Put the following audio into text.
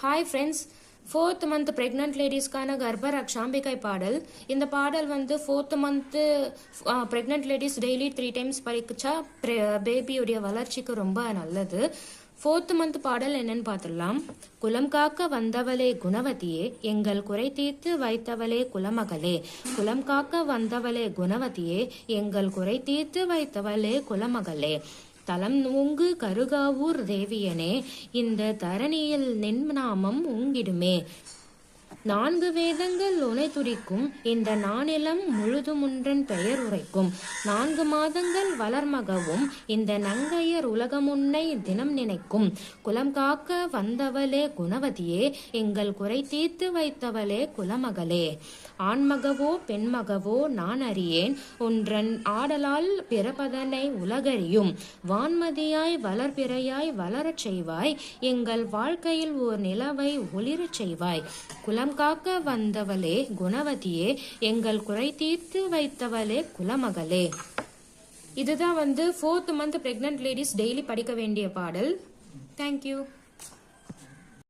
Hi friends, 4th month pregnant லேடிஸ்க்கான கர்ப்பரக்ஷாம்பிகை பாடல். இந்த பாடல் வந்து 4th month pregnant ladies daily 3 times படிச்சா பேபியோடைய வளர்ச்சிக்கு ரொம்ப நல்லது. 4th month பாடல் என்னன்னு பார்த்துடலாம். குலம் காக்க வந்தவளே குணவதியே, எங்கள் குறை தீர்த்து வைத்தவளே குலமகளே. குலம் காக்க வந்தவளே குணவதியே, எங்கள் குறை தீர்த்து வைத்தவளே குலமகளே. தலம் நூங்கு கருகாவூர் தேவியனே, இந்த தரணியில் நின் நாமம் உங்கிடுமே. 4 வேதங்கள் உனை துடிக்கும், இந்த நானிலம் முழுதுமுன்றன் பெயர் உரைக்கும். 4 மாதங்கள் வளர்மகவும், இந்த நங்கையர் உலகமுன்னை தினம் நினைக்கும். குலம் காக்க வந்தவளே குணவதியே, எங்கள் குறை தீர்த்து வைத்தவளே குலமகளே. ஆண்மகவோ பெண்மகவோ நான் அறியேன், ஒன்றன் ஆடலால் பிறப்பதனை உலகறியும். வான்மதியாய் வளர்பிறையாய் வளரச் செய்வாய், எங்கள் வாழ்க்கையில் ஓர் நிலவை ஒளிரச் செய்வாய். குலம் காக்க வந்தவளே குணவதியே, எங்கள் குறை தீர்த்து வைத்தவளே குலமகளே. இதுதான் வந்து 4th month pregnant ladies daily படிக்க வேண்டிய பாடல். தேங்க்யூ.